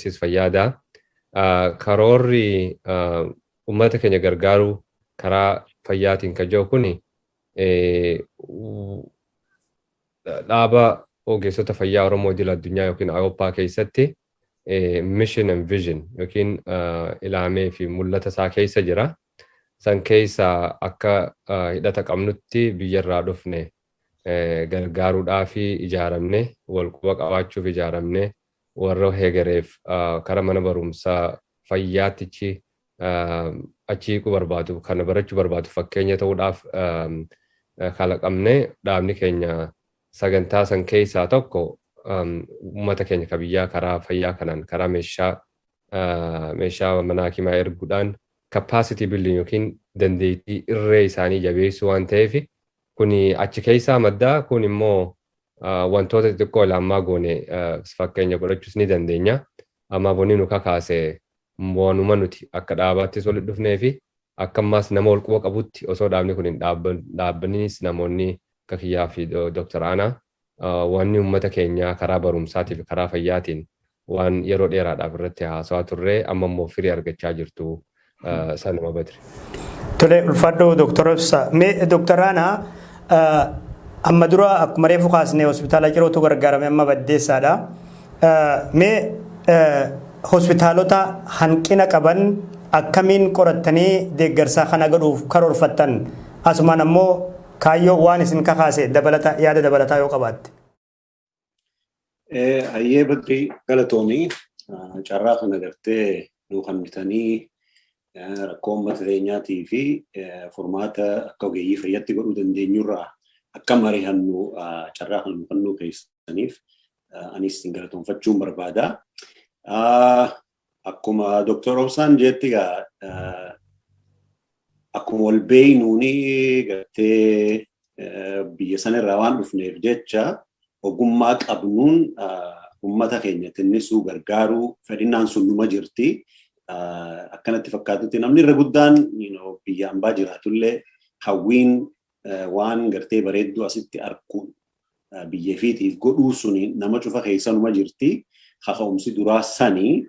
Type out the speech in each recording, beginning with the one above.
ogeessis fayyaadha. Karoorri uummata keenya gargaaru karaa fayyaatiin kan jiru kuni dhaaba ogeessota fayyaa Oromoo idil addunyaa yookiin Awurooppaa keessatti mission and vision yookiin ilaamee fi mul'ata isaa keessa jira. San keessa akka hidhata qabnutti biyyarraa dhufne gargaaruudhaaf ijaaramne wal quba qabaachuuf ijaaramne warra heegareef karaa mana barumsaa fayyaatichi achi barbaadu kana barachuu barbaadu fakkeenya ta'uudhaaf kalaqamne dhaabni keenya sagantaa san keessaa tokko uummata keenya kabiyyaa karaa fayyaa kanaan karaa meeshaa mana hakimaa erguudhaan capacity building yookiin dandeettii irree isaanii jabeessuu waan ta'eef kuni achi keessaa maddaa kun immoo wantoota xixiqqoo lammaa goone fakkeenya godhachuus ni dandeenya. Amma bonni nu kakaase waanuma nuti akka dhaabaattis walitti dhufnee fi akka ammaas nama wal quba qabutti osoo dhaabni kun hin dhaabbannis namoonni akka kiyyaa fi Dr. Aanaa wanni uummata keenyaa karaa barumsaatii fi karaa fayyaatiin waan yeroo dheeraadhaaf irratti haasawaa turre amma immoo firii argachaa jirtu sanuma Badri. Tole ulfaadhoo Dr. Obsa. Mee Dr. Aanaa amma dura akkuma reefu kaasnee hospitaala Cirootu gargaarame amma baddeessaadha. Mee hospitaalota hanqina qaban akkamiin qorattanii deeggarsa kana godhuuf karoorfattan asumaan ammoo kaayyoo waan isin kakaase dabalata yaada dabalataa yoo qabaatte. Hayyee Badri galatoomii carraa kana gartee nu hambitanii rakkoo uummata keenyaatii fi furmaata akka ogeeyyii fayyatti godhuu dandeenyurraa akka mari'annu carraa kana nu keessaniif anis galatoomfachuun barbaada. Akkuma Dr. Obsaan jeetti akkuma wal beeynuuni gartee biyya sanarraa waan dhufneef jecha ogummaa qabnuun uummata keenya tinnisuu gargaaruu fedhinnaan sun numa jirti. Akkanatti fakkaatutti namni irra guddaan biyya ambaa jiraatullee hawwiin waan gartee bareedduu asitti arkuun biyyeefiitiif godhuu suni nama cufa keessa numa jirti. Kaka'umsi duraa sanii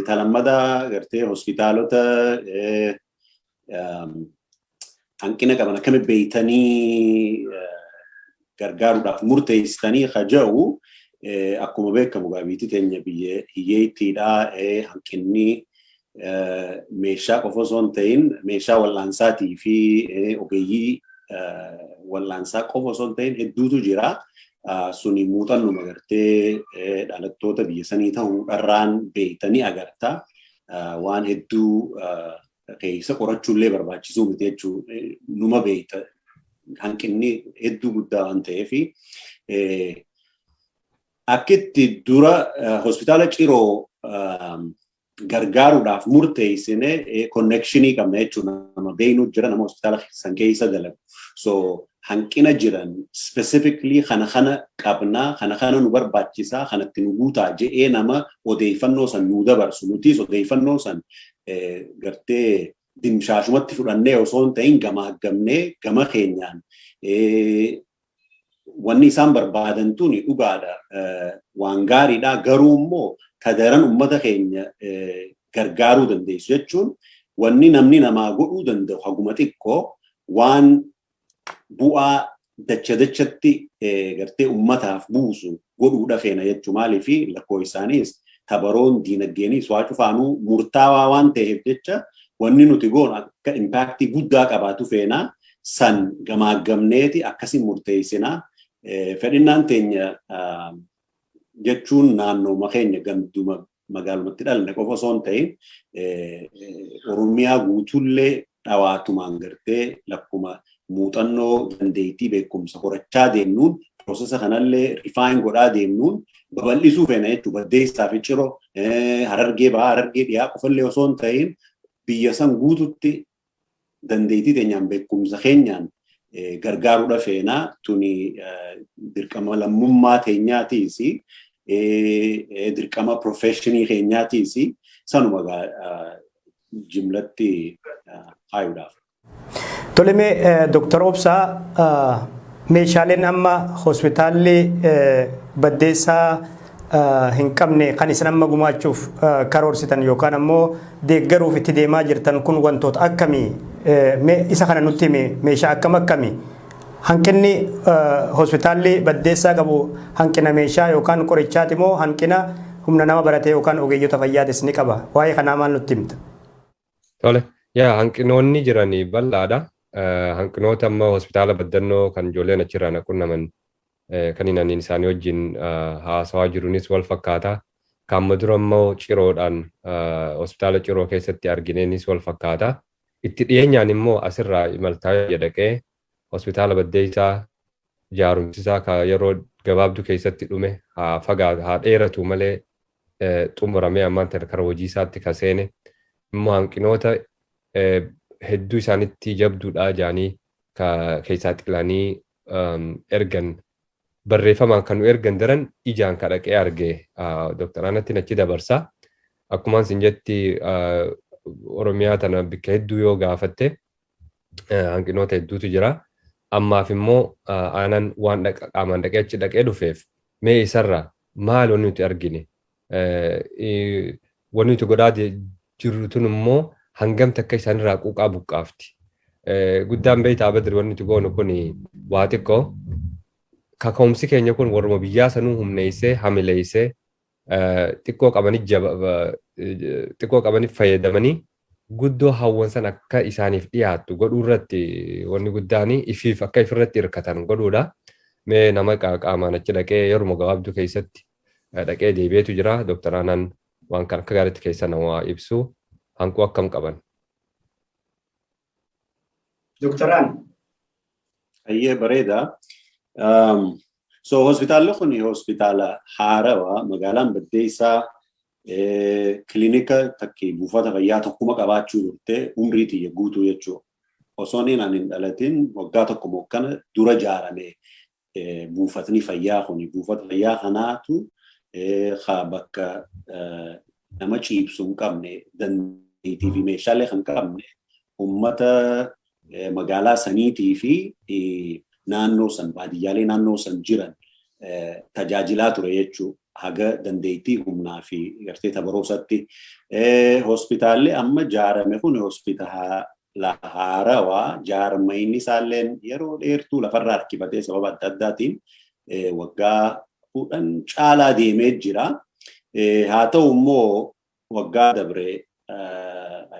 talammada gartee hospitaalota hanqina qaban akkamitti beeytanii gargaaruudhaaf murteessitanii haja'u akkuma beekamu gaabiitti teenya biyya hiyyeettiidhaa hanqinni meeshaa qofa osoo hin ta'in meeshaa wal'aansaatii fi ogeeyyii wal'aansaa qofa osoo hin ta'in hedduutu jira. Suni muuxannuma gartee dhalattoota biyya sanii ta'uudhaan beeytanii agarta. Waan hedduu keessa qorachuullee barbaachisuu miti jechuu numa beeyta. Hanqinni hedduu guddaa waan ta'eef akkitti dura hospitaala Ciroo gargaaruudhaaf murteessine connection qabna jechuudha. Nama beeynu jira nama hospitaala san keessa dalagu. So hanqina jiran specifically kana qabna kana nu barbaachisaa kanatti nu guutaa jedhee nama odeeffannoo san nu dabarsu nutis odeeffannoo san gartee dimshaashumatti fudhannee osoo hin ta'in gamaagamnee gama keenyaan wanni isaan barbaadan tuni dhugaadha waan gaariidha garuu immoo tadaran ummata keenya gargaaruu dandeessu jechuun wanni namni namaa godhuu danda'u haguma xiqqoo waan bu'aa dachatti gartee ummataaf buusu godhuudha feena jechuun maaliif lakkoo isaanis tabaroon diinagdeenis waa cufaanuu murtaawaa waan ta'eef jecha wanni nuti goon akka impaaktii guddaa qabaatu feena san gamaagamneeti akkasiin murteessinaa fedhinnaan teenya jechuun naannoo keenya ganduma magaalumatti dhalne qofa osoo hin ta'in Oromiyaa guutuullee dhawaatumaan gartee lakkuma muuxannoo dandeettii beekumsa horachaa deemnuun piroosesa kanallee rifaayin godhaa deemnuun babal'isuu feena jechuudha. Baddeessaa fi Ciroo Harargee bahaa Harargee dhiyaa qofallee osoo hin ta'in biyya san guututti dandeettii teenyaan beekumsa keenyaan gargaaruudha feena tuni dirqama lammummaa teenyaatiis dirqama professionii keenyaatiis sanuma jimlatti haayuudhaaf. Toleme Dr. Obsa meeshaaleen amma hospitaalli baddeessaa hin qabne kan isin amma gumaachuuf karoorsitan yookaan ammoo deeggaruuf itti deemaa jirtan kun wantoota akkamii isa kana nutti himi meeshaa akkamii hanqinni hospitaalli Baddeessaa qabu hanqina meeshaa yookaan qorichaati moo hanqina humna nama baratee yookaan ogeeyyota fayyaatis ni qaba waa'ee kanaa maal nutti himta? Tole hanqinoonni jiranii bal'aadha. Hanqinoota amma hospitaala Baddannoo kan ijoolleen achirraan quunnaman kan inni isaanii wajjin haasawaa jiruunis wal fakkaata. Kan dura immoo ciroodhaan hospitaala ciroo keessatti argineenis wal fakkaata. Itti dhiyeenyaan immoo asirraa imaltaa jedhaqee hospitaala Baddeessaa ijaarumsisaa kan yeroo gabaabduu keessatti dhume haa dheeratu malee xumuramee ammaan tana karaa hojii isaatti kaseene immoo hanqinoota hedduu isaanitti jabduudhaa jaanii keessaa xiqqilanii ergan barreeffamaan kan nu ergan daran ijaan kadhaqee argee Dr. Anattiin achi dabarsa. Akkumaan sin jetti Oromiyaa tana bakka hedduu yoo gaafatte hanqinoota hedduutu jira. Ammaaf immoo aanan waan qaamaan dhaqee achi dhaqee dhufeef mee isarraa maal wanni nuti argine? Wanni nuti godhaa jirtun immoo hangamti akka isaanirraa quuqaa buqqaafti. Guddaan beektaa Badri wanni nuti goonu kun waa xiqqoo kaka'umsi keenya kun warruma biyyaa sanuu humneessee hamileessee xiqqoo qabaniif fayyadamanii guddoo hawwansan akka isaaniif dhiyaattu godhuu irratti wanni guddaan ifiif akka ifirratti hirkatan godhuudha. Mee nama qaamaan achi dhaqee yeruma gabaabduu keessatti dhaqee deebi'eetu jira. Dr. Anaan waan kan akka gaariitti keessa nama ibsu hanquu akkam qaban. Dr. An. Ayyee bareeda. So hospitaalli kun hospitaala haarawaa magaalaan Baddeessaa klinika takki buufata fayyaa tokkuma qabaachuu turte umriitii guutuu jechuudha. Osoo ani hin dhalatin waggaa tokko mokkana dura ijaarame buufatni fayyaa kun buufata fayyaa kanaatu bakka nama ciibsu hin qabne dandeettii fi meeshaalee kan qabne uummata magaalaa saniitii fi naannoo san baadiyyaalee naannoo san jiran tajaajilaa ture jechuudha. Haga dandeettii humnaa fi gartee tabaroosatti hospitaalli amma ijaarame kun hospitaala haarawaa ijaarmayni isaalleen yeroo dheertuu lafarraa harkifatee sababa adda addaatiin waggaa 10 caalaa deemee jira. Haa ta'u immoo waggaa dabre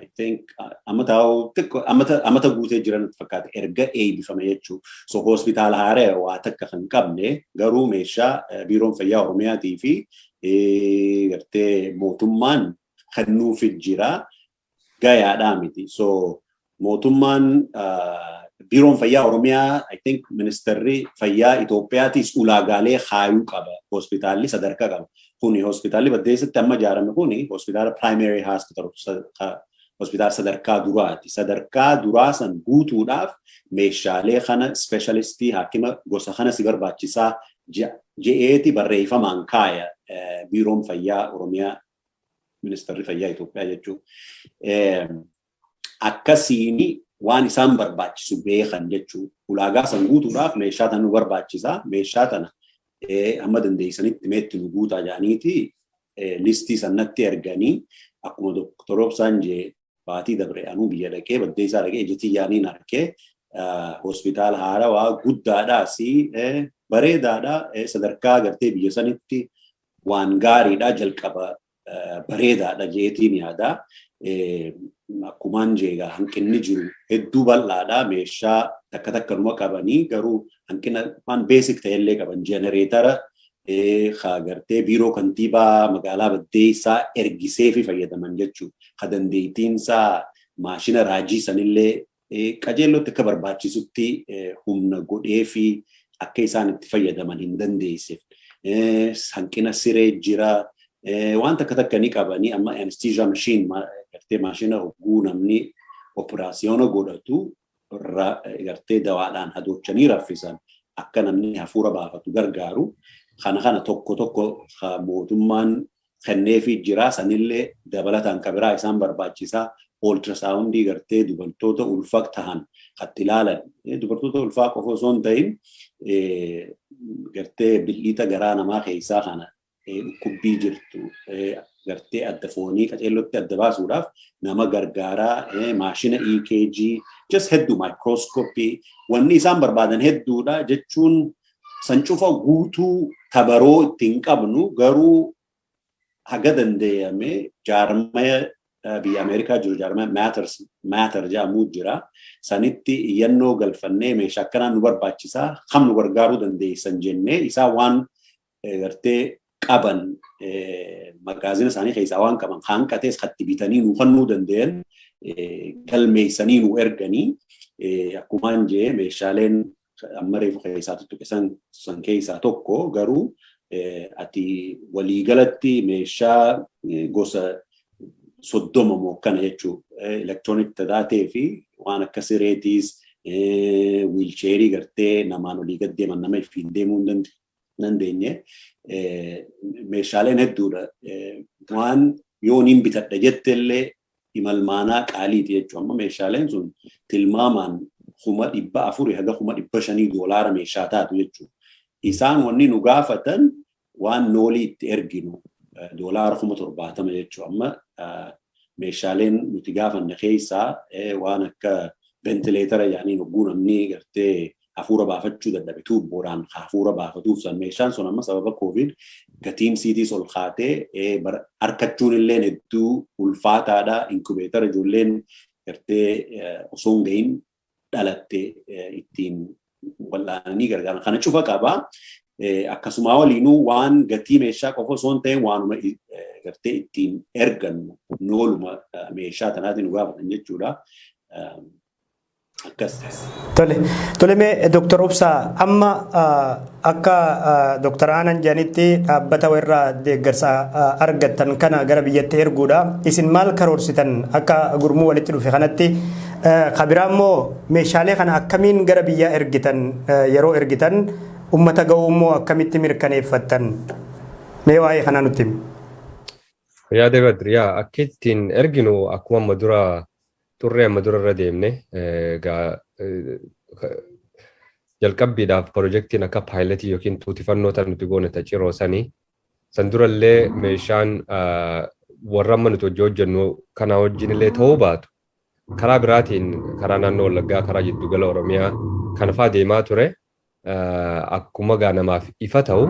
I think amata guutee jiran fakkaata erga eebbifame jechuudha. So hospitaala haarawaa takka kan qabne garuu meeshaa biiroon fayyaa Oromiyaatii fi gartee mootummaan kennuufi jira gayaadhaa miti. So mootummaan biiroon fayyaa Oromiyaa I think ministeerri fayyaa Itoophiyaatis ulaagaalee haayuu qaba. Hospitaalli sadarkaa qaba. Kuni hospitaalli Baddeessatti amma ijaarame kuni hospitaala primary hospital hospitaala sadarkaa duraati. Sadarkaa duraa san guutuudhaaf meeshaalee kana specialistii hakima gosa kana si barbaachisaa je'eeti barreeffamaan kaaya biiroon fayyaa Oromiyaa ministeerri fayyaa Itoophiyaa jechuudha. Akkasiin waan isaan barbaachisu beekan jechuudha. Ulaagaa san guutuudhaaf meeshaa tana nu barbaachisaa. Meeshaa tana amma dandeessanitti meetti nu guutaa jaaniiti listii sanatti erganii akkuma Dr. Obsaan jee baatii dabre anuu biyya dhaqee Baddeessaa dhaqee ejjetii yaaniin arkee hospitaala haarawaa guddaadhaas bareedaadha sadarkaa gartee biyya sanitti waan gaariidha jalqaba bareedaadha jeetiin yaada. Akkumaan jeegaa hanqinni jiru hedduu bal'aadha meeshaa takka numa qabanii garuu hanqina waan beesik ta'ellee qaban jenereetara gartee biiroo kantiibaa magaalaa Baddeessaa ergisee fi fayyadaman jechuudha. Dandeettiinsaa maashina raajii sanillee qajeellotti akka barbaachisutti humna godhee fi akka isaan itti fayyadaman hin dandeesseef. Hanqina siree jira. Waan takka ni qabanii amma anesthesia machine gartee maashina hogguu namni operaasiyoona godhatu gartee dawaadhaan hadochanii raffisan akka namni hafuura baafatu gargaaru. Kana tokko mootummaan kenneefii jira sanillee dabalataan kabiraa isaan barbaachisaa ultrasoundii gartee dubartoota ulfaa tahan katti ilaalan dubartoota ulfaa qofa osoo hin ta'in gartee bil'iita garaa namaa keessaa kana dhukkubbii jirtu gartee adda foonii qaceellotti adda baasuudhaaf nama gargaaraa maashina EKG just hedduu microscopy wanni isaan barbaadan hedduudha jechuun san cufa guutuu tabaroo ittiin qabnu garuu haga dandeeyame jaarmaya biyya Ameerikaa jiru jaarmaya Matter jedhamu jira sanitti iyyannoo galfannee meeshaa akkanaa nu barbaachisaa kam nu gargaaruu dandeessan jennee isaa waan gartee qaban magaazina isaanii keessaa waan qaban hanqatees hatti bitanii nu kennuu danda'an galmeessanii nu erganii akkumaan jee meeshaaleen amma reefu keessaa tuttuqesan san keessaa tokko garuu ati waliigalatti meeshaa gosa 30 moo kana jechuu electronic taatee fi waan akka sireetiis wheelchairii gartee namaan olii gad deeman nama ittiin deemuu dandeenye meeshaaleen hedduudha waan yooniin bitadha jettellee imalmaanaa qaaliiti jechuudha amma meeshaaleen sun tilmaamaan $400 haga $500 meeshaa taatu jechuudha isaan wanni nu gaafatan waan noolii itti erginu $70 jechuudha amma meeshaaleen nuti gaafanne keessaa waan akka ventileetara yaanii nugguu namni gartee hafuura baafachuu dadhabe tuubboodhaan hafuura baafatuuf san meeshaan sun amma sababa COVID gatiin CTs ol kaatee harkachuun illee hedduu ulfaataadha inkubeetara ijoolleen gartee osoo hin gahin dhalatte ittiin wal'aananii gargaaran kana cufa qaba akkasuma waliinuu waan gatii meeshaa qofa osoo hin ta'in waanuma gartee ittiin ergannu nooluma meeshaa tanaatiin gaafatan jechuudha. Tole mee Dr. Obsa amma akka Dr. Aanan jedhanitti dhaabbata irraa deeggarsa argattan kana gara biyyatti erguudha. Isin maal karoorsitan akka gurmuu walitti dhufe kanatti kabiraa immoo meeshaalee kana akkamiin gara biyyaa ergitan yeroo ergitan ummata ga'uu immoo akkamitti mirkaneeffattan mee waa'ee kana nutti himi. Yaada Badriyaa akka ittiin erginu akkuma amma dura turree amma dura irra deemne jalqabbiidhaaf piroojeektiin akka paayiletii yookiin tuutifannoota nuti goone taciroo sanii san durallee meeshaan warra amma nuti hojjennu kana wajjin illee ta'uu baatu karaa biraatiin karaa naannoo Wallaggaa karaa jiddugala Oromiyaa kan fa'aa deemaa ture akkuma namaaf ifa ta'u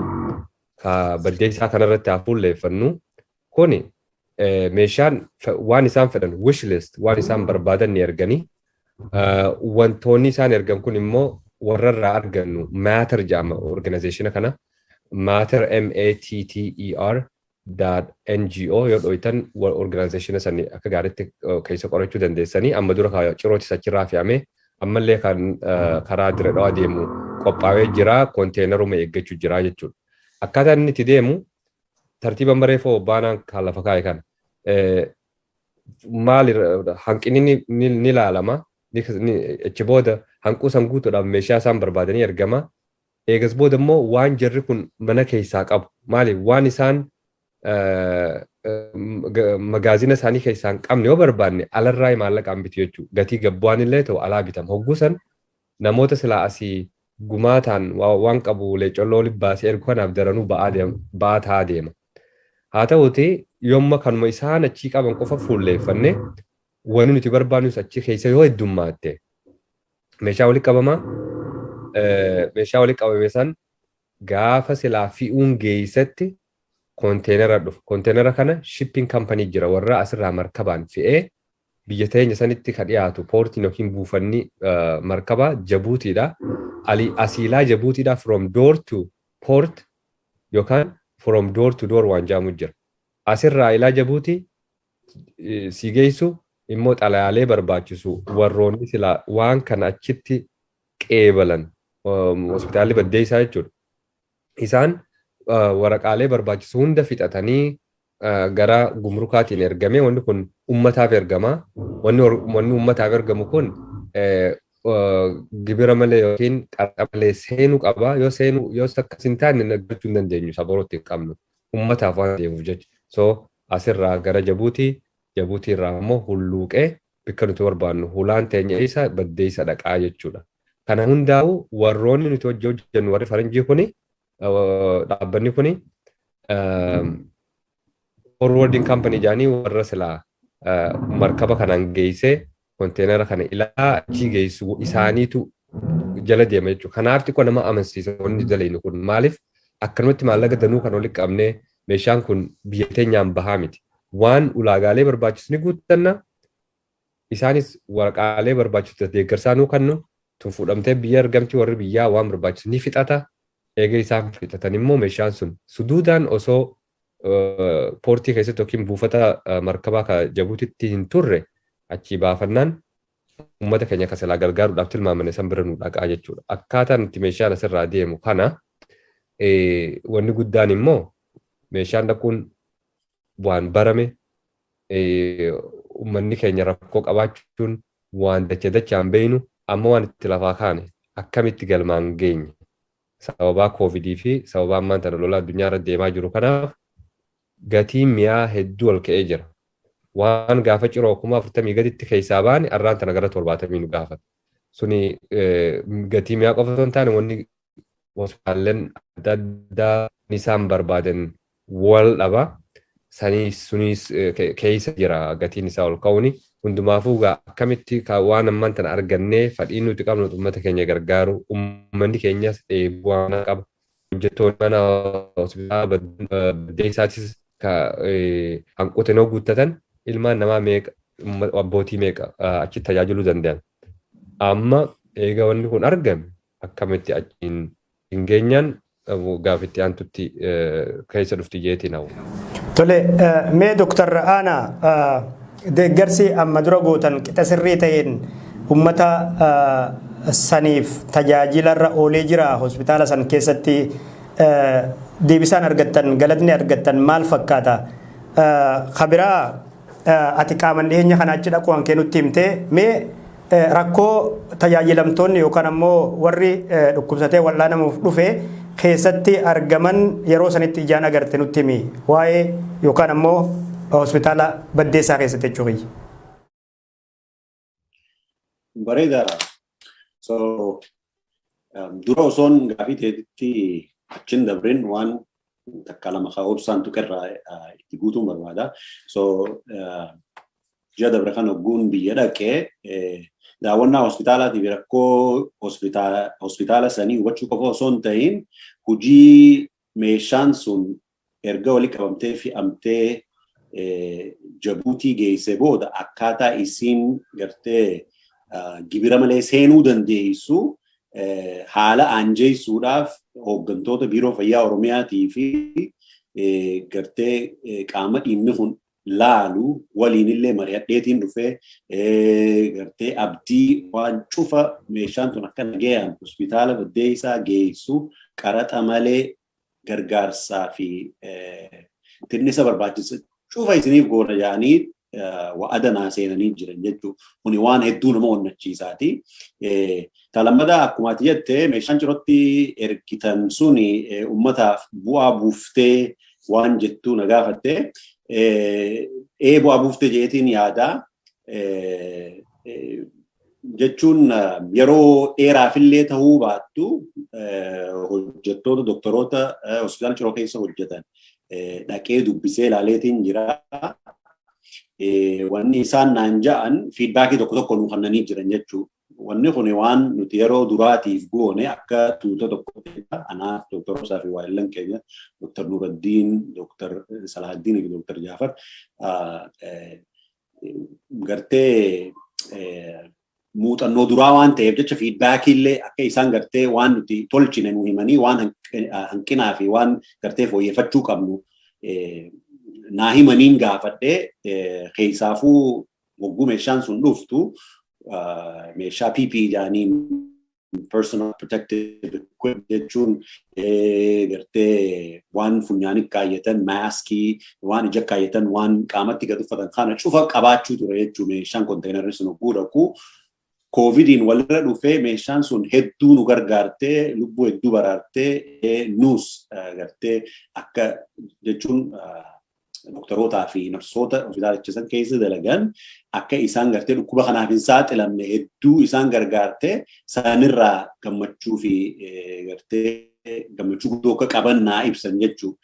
baddeessaa kanarratti haa fuulleeffannu kuni meeshaan waan isaan fedhan wish list waan isaan barbaadan ni erganii wantoonni isaan ergan kun immoo warrarraa argannu Matter jedhama organization kana Matter MATTER.NGO yoo dho'itan organization sanii akka gaariitti keessa qorachuu dandeessanii amma dura cirootis achirraa fe'amee ammallee kan karaa dira dhawaa deemu qophaa'ee jira konteenaruma eeggachuu jira jechuudha. Akkaataan inni itti deemu tartiiba mareefoo baanaan kan lafa kaa'e kana maali hanqinni ni ilaalama achi booda hanquu san guutuudhaaf meeshaa isaan barbaadanii ergama eegas booda immoo waan jarri kun mana keessaa qabu maali waan isaan magaazina isaanii keessaa hin qabne yoo barbaanne alarraa maallaqaan bitu jechuudha gatii gabbu'aan illee ta'u alaa bitama hogguusan namoota silaa asii gumaataan waan qabu leecolloo libbaasee ergu kanaaf daranuu ba'aa ta'aa deema. Haa ta'uti yoomma kanuma isaan achii qaban qofa fuulleeffanne wanti nuti barbaadnus achii keessa yoo heddummaate meeshaa walitti qabamaa meeshaa walitti qabame san gaafa silaa fi'uun geessatti konteenera dhufu. Konteenera kana shipping company jira warra asirraa markabaan fe'ee biyya teenya sanitti kan dhiyaatu poortiin yookiin buufanni markabaa Jabuutiidha. Asiilaa Jabuutiidha from door to port yookaan from door to door waan jaamu jira. Asirraa ilaa Jabuuti si geessu immoo xalayaalee barbaachisu warroonni silaa waan kana achitti qeebalan hospitaalli baddeessaa jechuudha. Isaan waraqaalee barbaachisu hunda fixatanii gara gumrukaatiin ergame wanni kun ummataaf ergama. Wanni ummataaf ergamu kun gibira malee yookiin qarxa malee seenuu qaba. Yoo seenuu yoo akkas hin taane nagachuu hin dandeenyu sabarooti hin qabnu ummataaf waan deemuuf jecha. So asirraa gara Jabuutii irraa immoo hulluuqee bakka nuti barbaannu hulaan teenya isa baddeessa dhaqaa jechuudha. Kana hundaa'u warroonni nuti hojjennu warri faranjii kuni dhaabbanni kuni forwarding company jaanii warra silaa markaba kanaan geessee konteenara kana ilaa achi geessu isaaniitu jala deema jechuudha. Kanaaf xiqqoo nama amansiisa wanni dalainu kun maaliif akkanumatti maallaqa danuu kan walitti qabnee meeshaan kun biyya teenyaan bahaa miti. Waan ulaagaalee barbaachisu ni guuttanna isaanis waraqaalee barbaachisu deeggarsaa nuu kennu tun fuudhamtee biyya argamti warri biyyaa waan barbaachisu ni fixata. Eega isaan fixatan immoo meeshaan sun suduudaan osoo poortii keessatti yookiin buufata markabaa ka Jabuutitti hin turre achi baafannaan uummata keenya kasalaa gargaaruudhaaf tilmaamane san bira nu dhaqaa jechuudha. Akkaataan itti meeshaan asirraa deemu kana wanni guddaan immoo meeshaan dhaquun waan barame uummanni keenya rakkoo qabaachuun waan dachaan beeynu amma waan itti lafaa kaane akkamitti galmaan geenye sababaa koovidii fi sababaa ammaan tana lolaa addunyaa irra deemaa jiru kanaaf gatiin mi'aa hedduu ol ka'ee jira. Waan gaafa ciroo 40,000 gaditti keessaa baane arraan tana gara 70 nu gaafata. Suni gatii mi'aa qofa osoo hin taane wanni hospitaaleen adda addaa isaan barbaadan wal dhaba. Sunis keessa jira gatiin isaa ol ka'uuni. Hundumaafuu akkamitti waan ammaan tana argannee fadhiin nuti qabnu uummata keenya gargaaru uummanni keenyas bu'aa qaba. Hojjettoonni mana hospitaala baddeessaatis hanqoota noo guuttatan ilmaan namaa meeqa abbootii meeqa achi tajaajiluu danda'an. Amma eega wanni kun argame akkamitti achiin hin geenyaan gaafitti aantutti keessa dhufti jeetiin hawu. Tole mee Dr. Aanaa deeggarsi amma dura gootan qixa sirrii ta'een uummata saniif tajaajilarra oolee jira hospitaala san keessatti deebisaan argattan galatni argattan maal fakkaata? Khabiraa ati qaaman dhiyeenya kana achi dhaqu hankee nutti himtee mee rakkoo tajaajilamtoonni yookaan ammoo warri dhukkubsatee wal'aanamuuf dhufe keessatti argaman yeroo sanitti ijaan agarte nutti himi waa'ee yookaan ammoo hospitaala baddeessaa keessatti jechuudha. Bareedaadha. So dura osoon gaafii teetitti achiin dabreen waan takka lama obsaan tuqerraa itti guutuun barbaada. So ji'a dabre kan hogguun biyya dhaqee daawwannaa hospitaalaatiif rakkoo hospitaala sanii hubachuu qofa osoo hin ta'in hojii meeshaan sun erga walii qabamtee fe'amtee Jabuutii geesse booda akkaataa isiin gartee gibira malee seenuu dandeessu haala aanjeessuudhaaf hooggantoota biiroo fayyaa Oromiyaatii fi gartee qaama dhimmi kun laalu waliin illee mari'adheetiin dhufee gartee abdii waan cufa meeshaan tun akka nagayaan hospitaala baddeessaa geessu qaraxa malee gargaarsaa fi tirnisa barbaachisa cufa isiniif goona jedhanii wa'adanaa seenanii jiran jechuudha. Kuni waan hedduu nama onnachiisaati. Talammadaa akkuma ati jettee meeshaan cirootti ergitan suni uummataaf bu'aa buuftee waan jettuu na gaafatte. Bu'aa buuftee jeetiin yaadaa jechuun yeroo dheeraafillee ta'uu baattu hojjettoota doktoroota hospitaala ciroo keessa hojjetan dhaqee dubbisee ilaaleetiin jira. Wanni isaan naan ja'an fiidbaakii tokko tokko nu kennanii jiran jechuudha. Wanni kun waan nuti yeroo duraatiif goone akka tuuta tokkotti anaaf Dr. Obsaa fi waayillan keenya Dr. Nuraddiin, Dr. Salahaddin fi Dr. Jaafar gartee muuxannoo duraa waan ta'eef jecha fiidbaakii illee akka isaan gartee waan nuti tolchine nu himanii waan hanqinaa fi waan gartee fooyyeffachuu qabnu naa himaniin gaafadhee keessaafuu hogguu meeshaan sun dhuftu meeshaa PPE jedhanii personal protective equipment jechuun gartee waan funyaanii kaayyatan maaskii waan ija kaayyatan waan qaamatti gad uffatan kana cufa qabaachuu ture jechuun meeshaan konteenarri sun hogguu dhaqu koovidiin walirra dhufee meeshaan sun hedduu nu gargaartee lubbuu hedduu baraartee nuus gartee akka jechuun doktorotaa fi narsoota hospitaalicha san keessa dalagan akka isaan gartee dhukkuba kanaaf hin saaxilamne hedduu isaan gargaartee sanirraa gammachuu fi gartee gammachuu guddoo akka qabannaa ibsan jechuudha.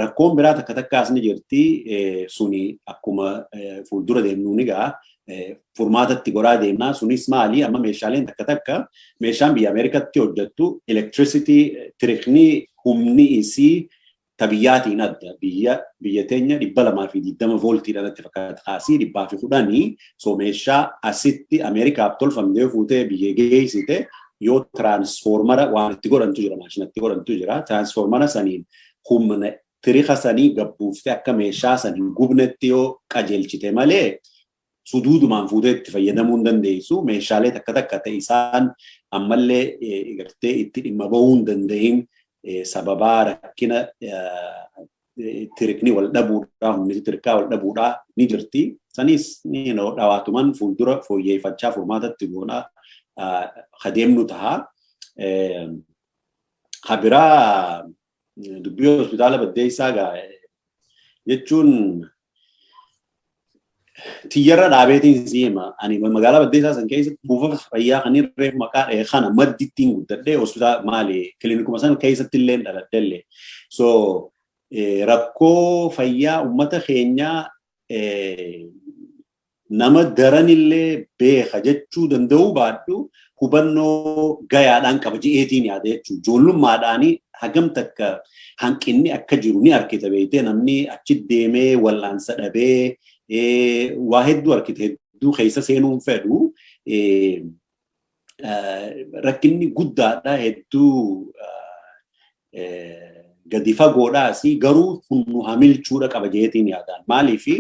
Rakkoon biraa takka takkaas ni jirti suni akkuma fuuldura deemnuun egaa furmaatatti goraa deemnaa sunis maali amma meeshaaleen takka takka meeshaan biyya Ameerikatti hojjettu electricity tiriknii humni isii tabiyyaatiin adda biyya teenya 220 voltiidhaan itti fakkaata kaasii 110 so meeshaa asitti Ameerikaaf tolfamtee fuutee biyya geessite yoo transformera waan itti godhantu jira maashinatti godhantu jira transformera saniin humna tirika sanii gabbuuftee akka meeshaa saniin gubnetti yoo qajeelchite malee suduudumaan fuutee itti fayyadamuu hin dandeessu meeshaalee takka takka ta'e isaan ammallee gartee itti dhimma bahuu hin danda'in sababaa rakkina tirikni wal dhabuudhaa humni tirikaa wal dhabuudhaa ni jirti sanis dhawaatuman fuuldura fooyyeeffachaa furmaatatti goonaa adeemnu ta'a. Habiraa dubbii hospitaala Baddeessaa jechuun tiyyarra dhaabeetiin siima ani magaalaa Baddeessaa san keessatti buufata fayyaa kan irree maqaa kana maddittiin guddadhee hospitaala maali kilinikuma san keessatti illee dhaladhellee so rakkoo fayyaa ummata keenyaa nama daranillee beeka jechuu danda'uu baadhu hubannoo gayaadhaan qaba je'eetiin yaada jechuudha. Ijoollummaadhaanii hagam takka hanqinni akka jiru ni argita beektee namni achi deemee wallaansa dhabee waa hedduu argite hedduu keessa seenuun fedhu rakkinni guddaadha hedduu gadi fagoodhaas garuu hunnu hamilchuudha qaba je'eetiin yaadaan maaliifi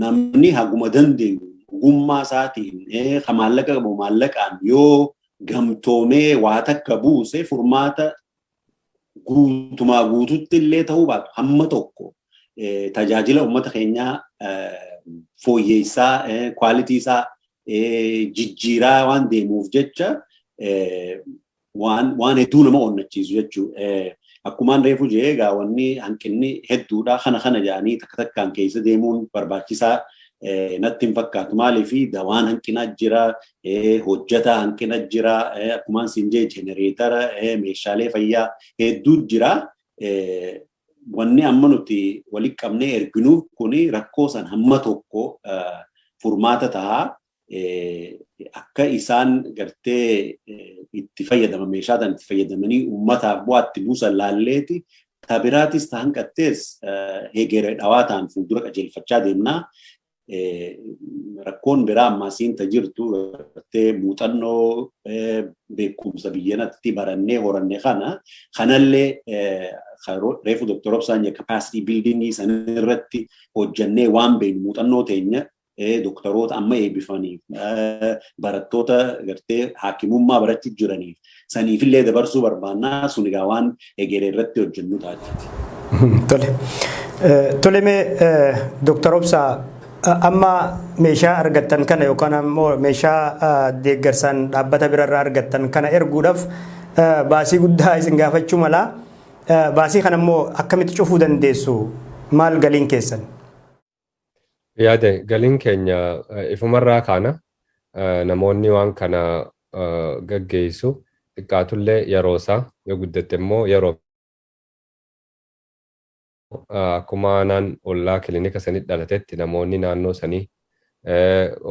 namni haguma dandeenyu ogummaa isaatiin maallaqa qabu maallaqaan yoo gamtoomee waa takka buuse furmaata guutumaa guututti illee ta'uu baatu hamma tokko tajaajila uummata keenyaa fooyyeessaa kwaalitii isaa jijjiiraa waan deemuuf jecha waan hedduu nama onnachiisu jechuudha. Akkumaan reefu jee gaawwanni hanqinni hedduudha kana jedhanii takka takkaan keessa deemuun barbaachisaa natti hin fakkaatu maaliifi dawaan hanqina jira hojjetaa hanqina jira akkumaan sinjee jenereetara meeshaalee fayyaa hedduu jira wanni amma nuti walitti qabnee erginuuf kuni rakkoo san hamma tokko furmaata ta'a akka isaan gartee itti fayyadaman meeshaa tan itti fayyadamanii uummataaf bu'aatti buusan laalleeti tabiraatis ta'an qattees hegeree dhawaa ta'an fuuldura qajeelfachaa deemnaa rakkoon biraa ammaasiin tajirtu gartee muuxannoo beekumsa biyyanatti barannee horannee kanallee reefu Dr. Obsaan capacity building sanirratti hojjannee waan beeknu muuxannoo teenya doktoroota amma eebbifaniif barattoota gartee haakimummaa barachuu jiraniif saniifillee dabarsuu barbaannaa sun egaa waan hegeree irratti hojjennu taati. Tole mee Dr. Obsaa amma meeshaa argattan kana yookaan ammoo meeshaa deeggarsaan dhaabbata birarraa argattan kana erguudhaaf baasii guddaa isin gaafachuu mala baasii kana ammoo akkamitti cufuu dandeessu maal galiin keessan? Yaade galiin keenya ifumarraa kaana namoonni waan kana gaggeessu xiqqaatullee yeroo isaa yoo guddatte immoo yeroo akkuma naan ollaa kilinika sanitti dhalatetti namoonni naannoo sanii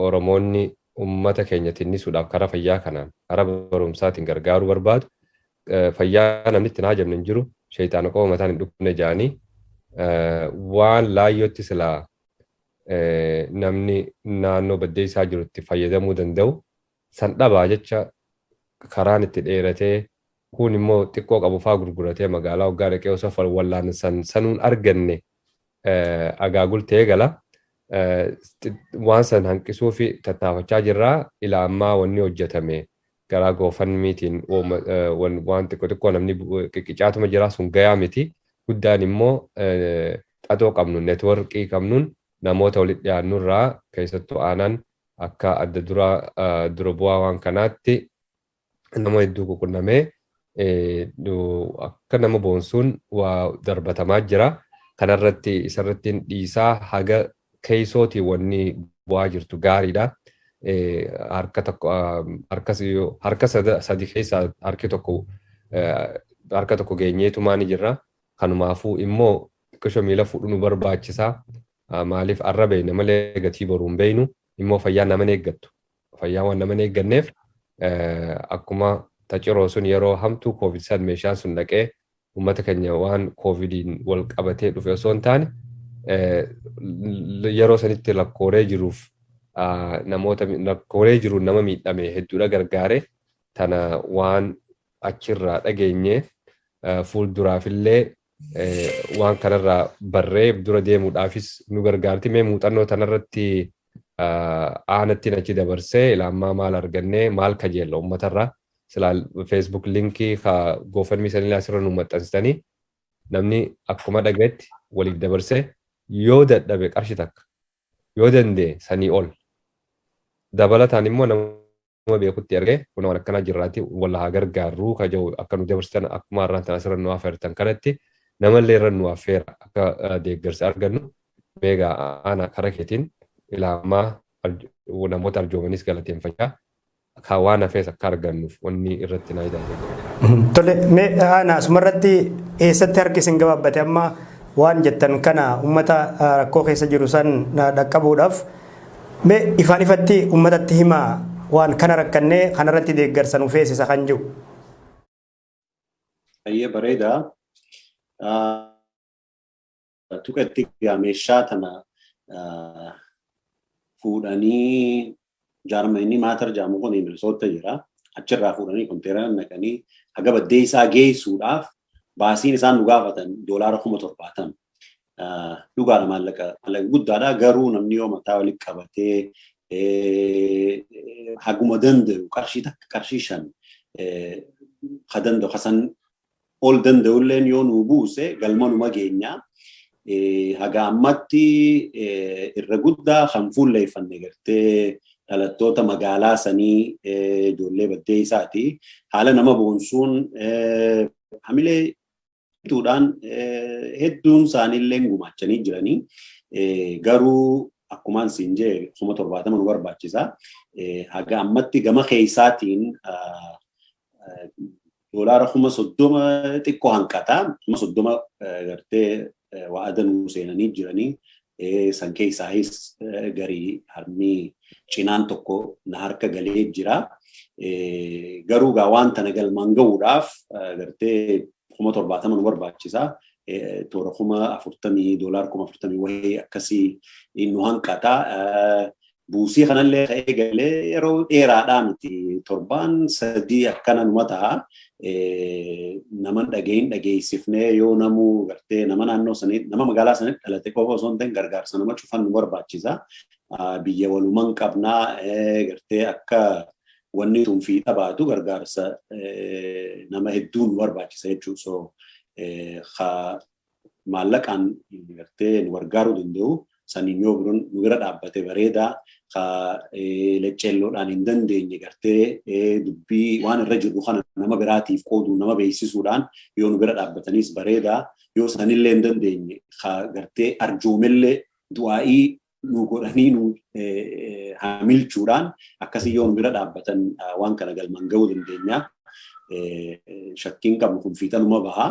Oromoonni uummata keenya tinnisuudhaaf karaa fayyaa kanaan karaa barumsaatiin gargaaruu barbaadu fayyaa namni itti naa jabne hin jiru sheeyxaana qofa mataan hin dhukkubne jedhanii waan laayyootti silaa namni naannoo Baddeessaa jirutti fayyadamuu danda'u san dhabaa jecha karaan itti dheeratee kun immoo xiqqoo qabu faa gurguratee magaalaa waggaa dhaqee osoo wallaan sanuun arganne agaagultee gala waan san hanqisuu fi tattaafachaa jirraa ilaa ammaa wanni hojjetame garaa GoFundMeetiin waan xiqqoo namni qiqicaatuma jiraa sun gayaa miti guddaan immoo xaxoo qabnu neetworkii qabnuun namoota walitti dhiyaannurraa keessattuu aanaan akka adda dura bu'aa waan kanaatti nama hedduu quunnamee akka nama boonsuun waa darbatamaa jira. Kanarratti isarratti dhiisaa haga keeysootii wanni bu'aa jirtu gaariidha. Harka sadi keessaa harki tokko harka tokko geenyeetumaa ni jirra. Kanumaafuu immoo xiqqisho miila fuudhu nu barbaachisaa. Maaliif arra beeyne malee gatii boruu hin beeynu immoo fayyaa nama eeggattu. Fayyaa waan nama eegganneef akkuma taciroo sun yeroo hamtuu COVID-19 meeshaan sun dhaqee uummata keenya waan COVIDiin wal qabatee dhufe osoo hin taane yeroo sanitti lakkoolee jiruuf namoota lakkoolee jiruun nama miidhame hedduudha gargaare tana waan achirraa dhageenye fuulduraafillee waan kanarraa barree dura deemuudhaafis nu gargaarti. Mee muuxannoo tanarratti aanattiin achi dabarsee ilaammaa maal argannee maal kajeella uummatarraa silaal Facebook linkii GoFundMe sanillee asirra nu maxxansitanii namni akkuma dhagayetti waliif dabarsee yoo dadhabe qarshi takka yoo danda'e sanii ol dabalataan immoo nama beekutti argee kun waan akkanaa jirraatti walla haa gargaarruu kaja'u akka nu dabarsitan akkuma har'aan tan asirra nu affeertan kanatti namallee irra nu affeera akka deeggarsa argannu meegaa ana kara keetiin ilaamaa namoota arjoomanis galateeffachaa akka waan hafees akka argannuuf wanni irratti naa ilaalle. Tole mee ana asumarratti eessatti harki isin gabaabbate amma waan jettan kana uummata rakkoo keessa jiru san dhaqqabuudhaaf mee ifaan ifatti uummatatti himaa waan kana rakkannee kanarratti deeggarsa nu feesisa kan jiru. Baay'ee bareeda. Tuqatti meeshaa tana fuudhanii jaarmanii maatar jaamu kun Minnesota jira. Achirraa fuudhanii konteenaraan naqanii haga baddee isaa geessuudhaaf baasiin isaan nu gaafatan $7,000. Dhugaadha maallaqa guddaadha. Garuu namni yoo mataa walitti qabatee haguma danda'u qarshii takka qarshii 5 ka danda'u kasan ol danda'ulleen yoo nu buuse galma numa geenyaa. Haga ammatti irra guddaa kan fuulleeffanne gartee dhalattoota magaalaa sanii ijoollee baddee isaati. Haala nama boonsuun hamilee bituudhaan hedduun isaaniillee gumaachanii jiranii. Garuu akkumaan siin jee $70,000 nu barbaachisa. Haga ammatti gama keessaatiin $30,000 xiqqoo hanqata. $30,000 gartee waadan seenanii jiranii. San keessaayis garii harmii cinaan tokko na harka galee jira. Garuu gaa waan tana galmaan ga'uudhaaf gartee $70,000 nu barbaachisa. $40,000 wahii akkasii nu hanqata. Buusii kanallee ka'ee galee yeroo dheeraadhaa miti torbaan 3 akkana numa ta'a. Nama dhageessifnee yoo namu gartee nama naannoo sanii nama magaalaa sanii dhalate qofa osoo hin ta'in gargaarsa nama cufan nu barbaachisa. Biyya walumaan qabnaa gartee akka wanni tun fiixa baatu gargaarsa nama hedduu nu barbaachisa jechuudha. Maallaqaan gartee nu gargaaruu danda'u saniin yoo biroon nu bira dhaabbate bareeda. Lecceelloodhaan hin dandeenye gartee dubbii waan irra jiru kana nama biraatiif qooduu nama beeksisuudhaan yoo nu bira dhaabbataniis bareeda. Yoo sanillee hin dandeenye gartee arjoomellee du'aa'ii nu godhanii nu hamilchuudhaan akkasii yoo nu bira dhaabbatan waan kana galmaan ga'uu dandeenya. Shakkiin qabnu kun fiixanuma baha.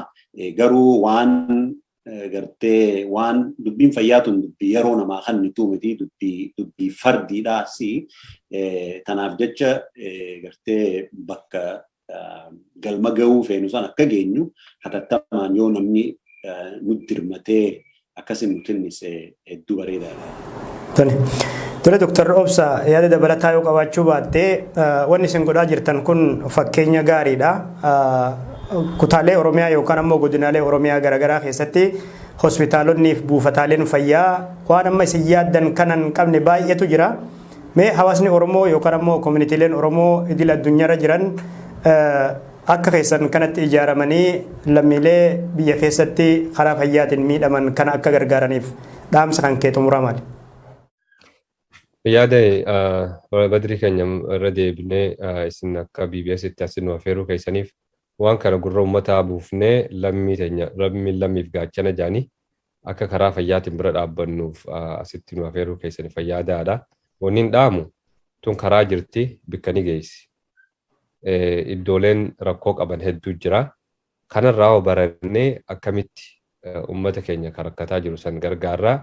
Garuu waan gartee waan dubbiin fayyaatuun dubbii yeroo namaa kan nituu miti dubbii fardiidhaas. Tanaaf jecha gartee bakka galma ga'uu feenu san akka geenyu hatattamaan yoo namni nutti hirmatee akkasiin nuti innise hedduu bareedaadha. Tole Dr. Obsa yaada dabalataa yoo qabaachuu baattee wanni isin godhaa jirtan kun fakkeenya gaariidha. Kutaalee Oromiyaa yookaan ammoo godinaalee Oromiyaa garaagaraa keessatti hospitaalonni fi buufataaleen fayyaa waan amma isin yaaddan kanan qabne baay'eetu jira. Mee hawaasni Oromoo yookaan ammoo koominiitiileen Oromoo idil addunyaarra jiran akka keessan kanatti ijaaramanii lammiilee biyya keessatti karaa fayyaatiin miidhaman kana akka gargaaraniif dhaamsa kan kee xumuraa maali? Yaada Badrii keenya irra deebinee isin akka BBS itti asin affeeruu keessaniif waan kana gurra uummataa buufnee lammiif gaachana jaanii akka karaa fayyaatiin bira dhaabbannuuf asitti nu afeeruu keessanii fayyaadaadha. Wanni dhaamu tun karaa jirti bikka ni geessi. Iddooleen rakkoo qaban hedduu jira. Kanarraa barannee akkamitti uummata keenya kan rakkataa jiru san gargaarraa.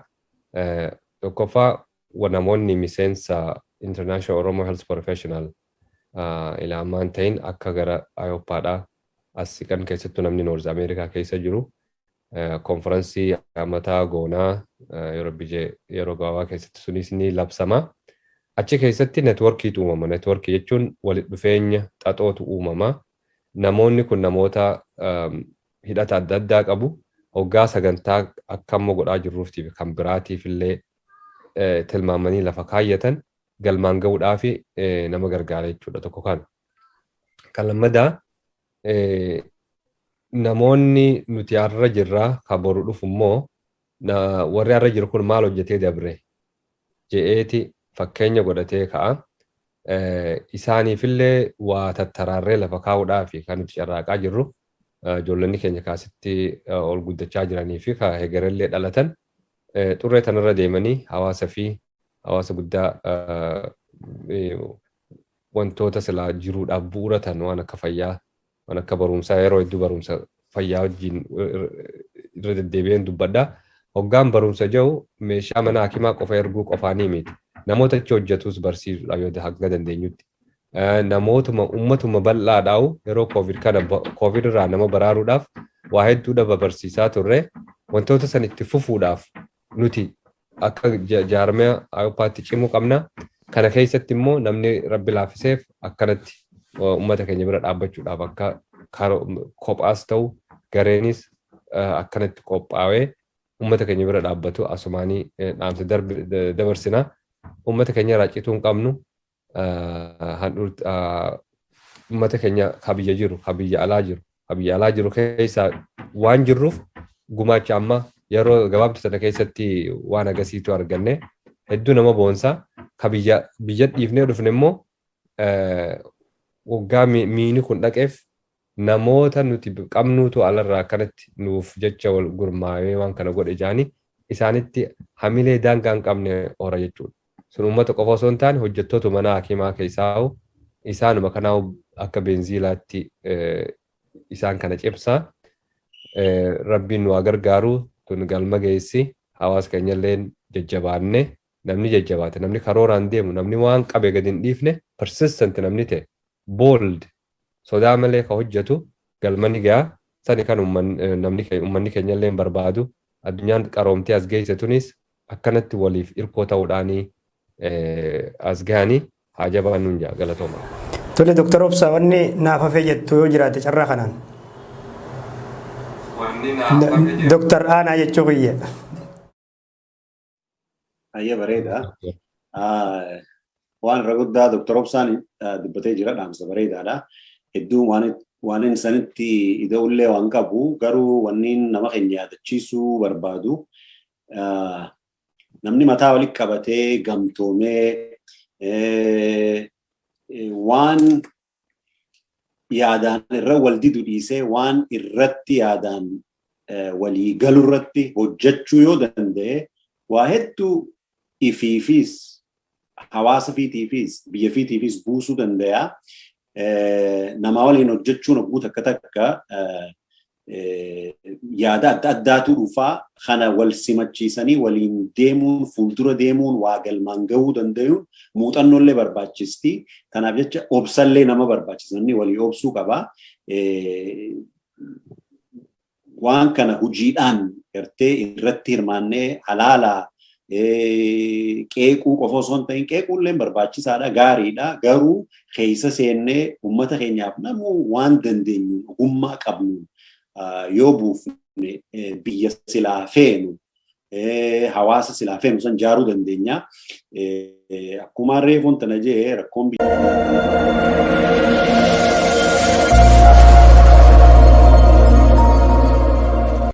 Tokkoffaa namoonni miseensa International Oromo Health Professional ilaamaan ta'in akka gara Ayoppaadhaa as siqan keessattuu namni Noorz Ameerikaa keessa jiru konferansii mataa goonaa yeroo gabaabaa keessatti sunis ni labsama. Achi keessatti neetworkiitu uumama. Neetworkii jechuun walitti dhufeenya xaxootu uumama. Namoonni kun namoota hidhata adda addaa qabu. Hoggaa sagantaa akkamma godhaa jirruuf kan biraatiif illee tilmaamanii lafa kaayyatan galmaan ga'uudhaaf nama gargaara jechuudha tokko kana. Kan lammadaa namoonni nuti har'a jirraa kan boru dhufu immoo warri har'a jiru kun maal hojjetee dabre je'eeti fakkeenya godhatee ka'a. Isaaniifillee waa tattaraarree lafa kaa'uudhaaf kan nuti carraaqaa jirru ijoollonni keenya kaasitti ol guddachaa jiranii fi hegerellee dhalatan xurree tanarra deemanii hawaasa guddaa wantoota silaa jiruudhaaf bu'uuratan waan akka fayyaa, waan akka barumsaa yeroo hedduu barumsa fayyaa wajjin irra deddeebi'een dubbadha. Hoggaan barumsa jiru meeshaa mana hakimaa qofa erguu qofaanii miti. Namoota achi hojjetus barsiisuudha yoo hanga dandeenyutti. Namootuma uummatuma bal'aadhaa'u yeroo COVID irraa nama baraaruudhaaf waa hedduudha barsiisaa turre. Wantoota san itti fufuudhaaf nuti akka jaarmaya Ayoppaatti cimuu qabna. Kana keessatti immoo namni rabbi laaffiseef akkanatti uummata keenya bira dhaabbachuudhaaf akka kophaas ta'u gareenis akkanatti qophaa'ee uummata keenya bira dhaabbatu asumaanii dhaamsa dabarsina. Uummata keenya raacituu hin qabnu. Uummata keenya kabiyya jiru, kabiyya alaa jiru keessaa waan jirruuf gumaacha amma yeroo gabaabduu sana keessatti waan agasiitu arganne hedduu nama boonsaa. Biyya dhiifnee dhufne immoo waggaa miini kun dhaqeef namoota nuti qabnuutu alarraa akkanatti nuuf jecha wal gurmaa'ee waan kana godhe jaanii isaanitti hamilee daangaa hin qabne oora jechuudha. Sun uummata qofa osoo hin taane hojjettoota mana hakimaa keessaa isaanuma kanaa akka benziilaatti isaan kana cimsaa. Rabbiin nu gargaaru tun galma geessi hawaasa keenyallee jajjabaanne. Namni jajjabaate, namni karooraan deemu, namni waan qabe gadi hin dhiifne, persistent namni ta'e, bold, sodaa malee ka hojjetu, galmani gahaa, sani kan uummanni keenyallee barbaadu, addunyaan qaroomtee as geesse tunis akkanatti waliif hirkoo ta'uudhaanii as gahanii haa jabaannuun jaa galatooma. Tole Dr. Obsa wanni naaf hafee jettu yoo jiraate carraa kanaan. Dr. Aanaa jechuu biyya. Ayya bareeda. Waan irra guddaa Dr. Obsaan dubbatee jira dhaamsa bareedaadha. Hedduu waan inni sanitti ida'ullee waan qabu garuu wanniin nama keenya yaadachiisuu barbaadu namni mataa walitti qabatee gamtoomee waan yaadaan irra wal didu dhiisee waan irratti yaadaan walii galu irratti hojjechuu yoo danda'e waa hedduu ifiifis hawaasa fiitiifis biyya fiitiifis buusuu danda'a. Nama waliin hojjechuun ogguu takka takka yaada adda addaatu dhufaa kana wal simachiisanii waliin deemuun fuuldura deemuun waa galmaan gahuu danda'uun muuxannoollee barbaachisti. Kanaaf jecha obsallee nama barbaachisa. Namni walii obsuu qaba. Waan kana hojiidhaan gartee irratti hirmaannee halaalaa qeequu qofa osoo hin ta'in qeequullee barbaachisaadha, gaariidha. Garuu keessa seennee uummata keenyaaf namuu waan dandeenyu ogummaa qabnu yoo buufne biyya silaa feenu hawaasa silaa feenu san jaaruu dandeenya. Akkuma reefuun tana jee rakkoon biyya